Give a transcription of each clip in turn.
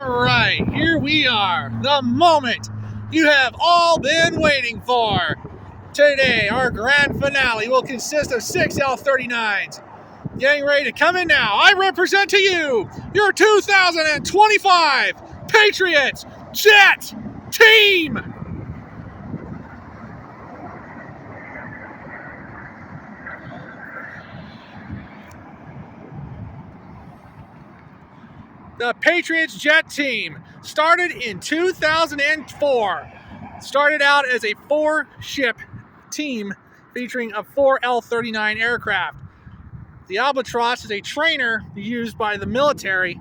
All right, here we are, the moment you have all been waiting for. Today, our grand finale will consist of 6 L-39s. Getting ready to come in now, I represent to you your 2025 Patriots Jet Team. The Patriots Jet Team started in 2004. Started out as a 4-ship team featuring a 4 L-39 aircraft. The Albatross is a trainer used by the military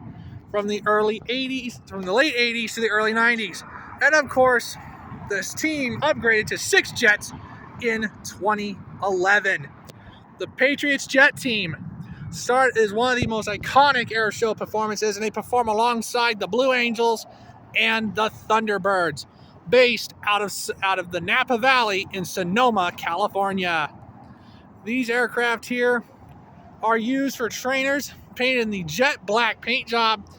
from the late 80s to the early 90s. And of course, this team upgraded to 6 jets in 2011. The Patriots Jet Team is one of the most iconic air show performances, and they perform alongside the Blue Angels and the Thunderbirds, based out of the Napa Valley in Sonoma, California. These aircraft here are used for trainers, painted in the jet black paint job,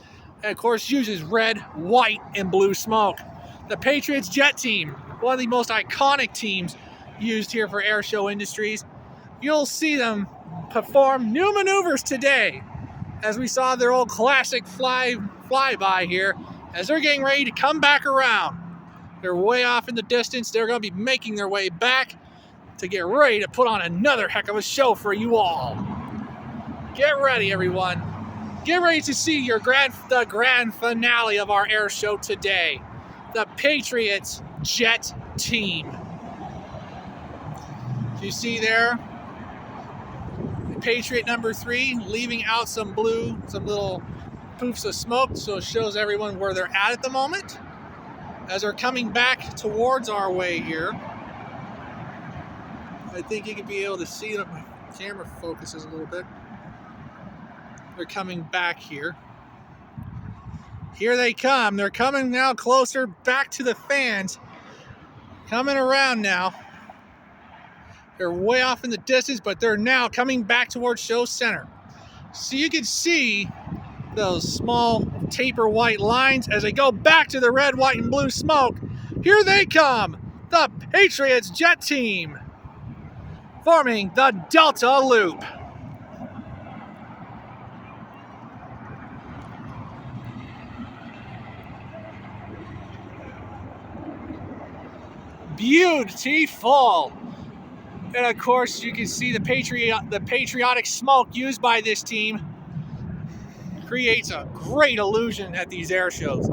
and of course uses red, white, and blue smoke. The Patriots Jet Team, one of the most iconic teams used here for air show industries. You'll see them perform new maneuvers today, as we saw their old classic flyby here, as they're getting ready to come back around. They're way off in the distance. They're going to be making their way back to get ready to put on another heck of a show for you all. Get ready, everyone. Get ready to see the grand finale of our air show today. The Patriots Jet Team. You see there, Patriot number 3 leaving out some little poofs of smoke, so it shows everyone where they're at the moment as they're coming back towards our way here. I think you can be able to see that my camera focuses a little bit. They're coming back here. Here they come. They're coming now closer back to the fans. Coming around now. They're way off in the distance, but they're now coming back towards show center. So you can see those small taper white lines as they go back to the red, white, and blue smoke. Here they come, the Patriots Jet Team, forming the Delta Loop. Beautiful. And of course, you can see the patriotic smoke used by this team creates a great illusion at these air shows.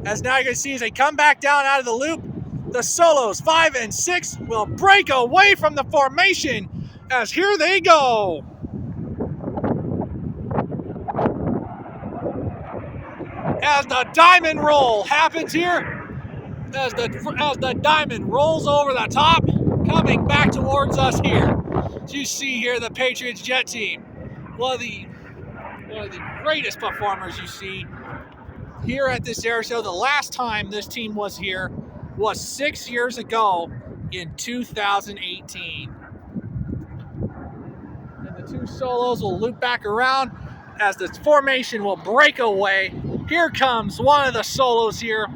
As now you can see, as they come back down out of the loop, the solos 5 and 6 will break away from the formation as here they go. As the diamond roll happens here, as the diamond rolls over the top, coming back towards us here. So you see here the Patriots Jet Team, one of the greatest performers you see here at this air show. The last time this team was here was 6 years ago in 2018. And the 2 solos will loop back around as the formation will break away. Here comes one of the solos here,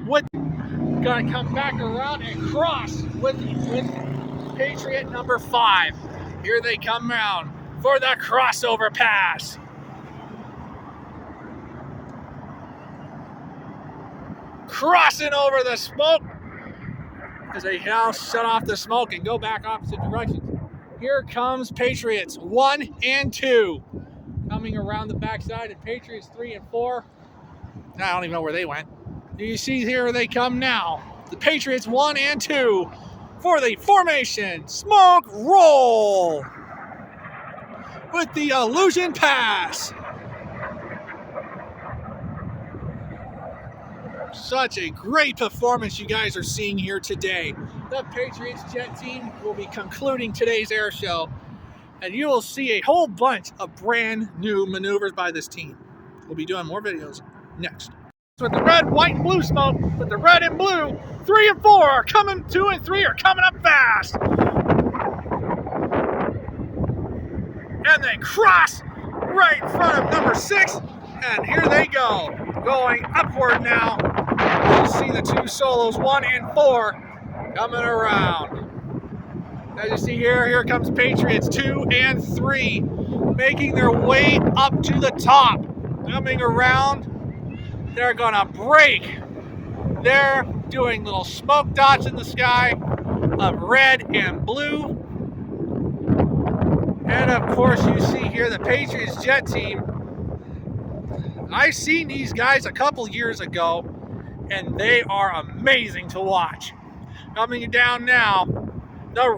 gonna come back around and cross with Patriot number 5. Here they come around for the crossover pass. Crossing over the smoke as they now shut off the smoke and go back opposite directions. Here comes Patriots 1 and 2 coming around the backside, and Patriots 3 and 4. I don't even know where they went. You see here they come now. The Patriots 1 and 2 for the formation smoke roll with the illusion pass. Such a great performance you guys are seeing here today. The Patriots Jet Team will be concluding today's air show, and you will see a whole bunch of brand new maneuvers by this team. We'll be doing more videos next. With the red, white, and blue smoke, with the red and blue, 3 and 4 are coming, 2 and 3 are coming up fast. And they cross right in front of number 6, and here they go. going upward now. You see the two solos, 1 and 4, coming around. As you see here comes Patriots 2 and 3, making their way up to the top. Coming around, they're gonna break. They're doing little smoke dots in the sky of red and blue. And of course you see here the Patriots jet team. I've seen these guys a couple years ago, and they are amazing to watch. Coming down now, the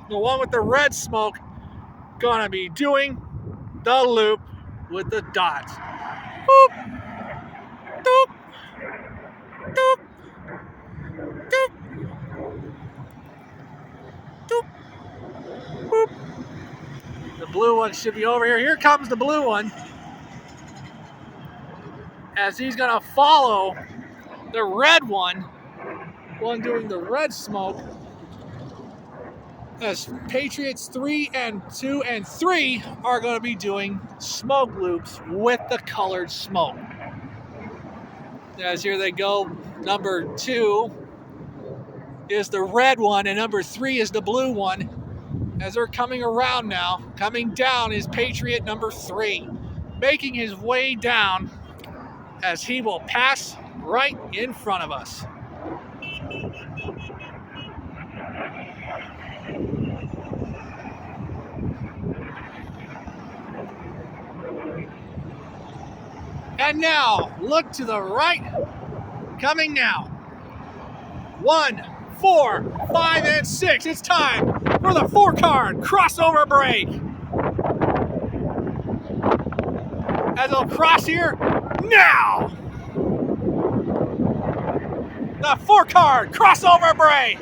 one with the red smoke, gonna be doing the loop with the dots. Boop, doop, doop, doop, doop, boop. The blue one should be over here. Here comes the blue one, as he's gonna follow the red one doing the red smoke. As Patriots 3 and 2 and 3 are going to be doing smoke loops with the colored smoke. As here they go, number 2 is the red one and number 3 is the blue one. As they're coming around now, coming down is Patriot number 3, making his way down as he will pass right in front of us. And now, look to the right, coming now. 1, 4, 5, and 6. It's time for the 4-card crossover break. As they'll cross here, now. The 4-card crossover break.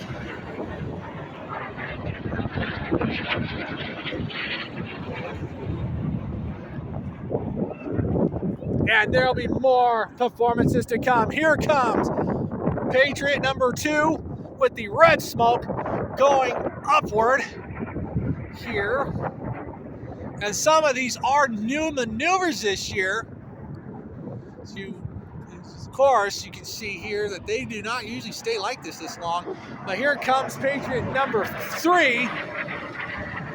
And there'll be more performances to come. Here comes Patriot number 2 with the red smoke going upward here. And some of these are new maneuvers this year. Of course, you can see here that they do not usually stay like this long. But here comes Patriot number 3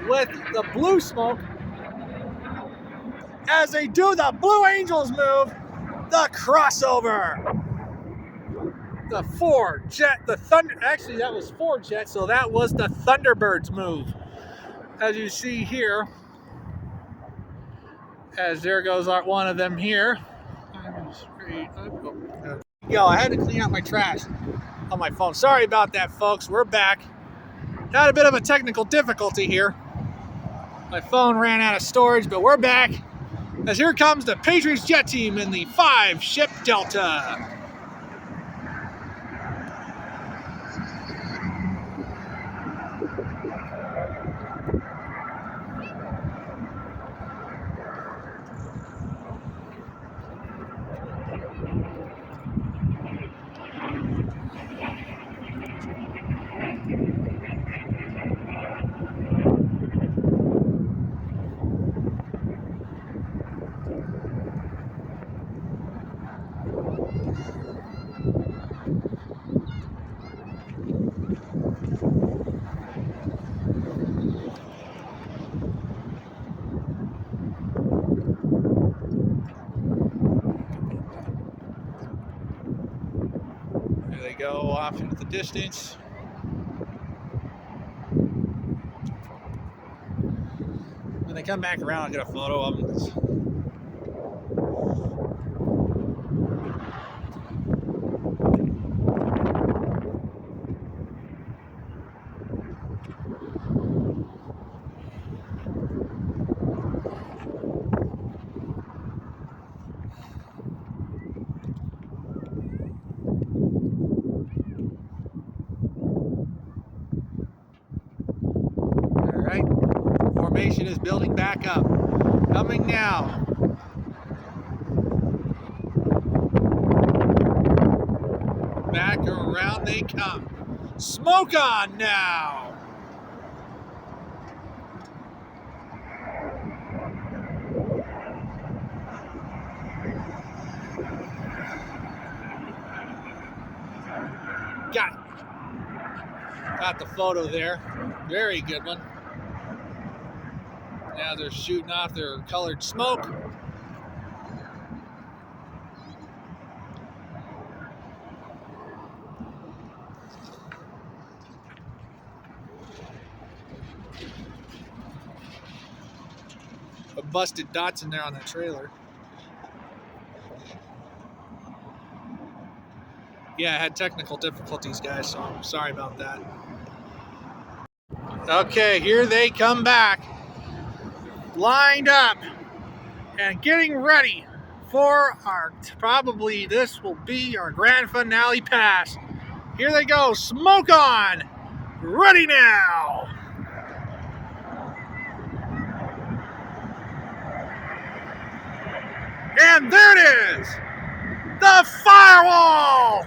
with the blue smoke, as they do the Blue Angels move, the crossover. The 4 jet, the Thunder, actually that was 4 jets, so that was the Thunderbirds move. As you see here, as there goes one of them here. Yo, I had to clean out my trash on my phone. Sorry about that, folks. We're back. Had a bit of a technical difficulty here. My phone ran out of storage, but we're back. As here comes the Patriots jet team in the 5-ship Delta. They go off into the distance. When they come back around, I'll get a photo of them. Formation is building back up. Coming now. Back around they come. Smoke on now. Got the photo there. Very good one. Now they're shooting off their colored smoke. A busted Datsun there on the trailer. Yeah, I had technical difficulties, guys, so I'm sorry about that. Okay, here they come back. Lined up and getting ready for probably this will be our grand finale pass. Here they go, smoke on, ready now. And there it is, the firewall.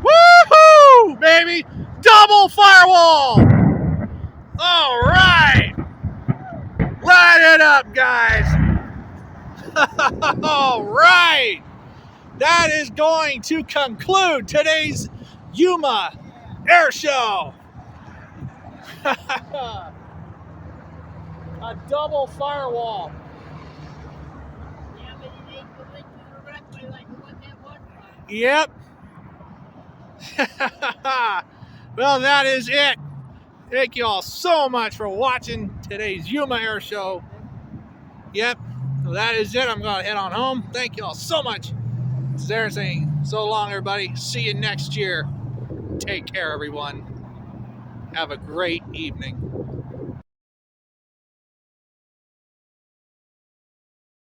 Woohoo, baby, double firewall. All right, light it up, guys. All right, that is going to conclude today's Yuma Airshow. A double firewall. Yeah, but it ain't going to the runway like the one that one time. Yep. Well, that is it. Thank you all so much for watching today's Yuma Airshow. Yep. Well, that is it. I'm going to head on home. Thank you all so much. This is Aaron saying so long, everybody. See you next year. Take care, everyone. Have a great evening.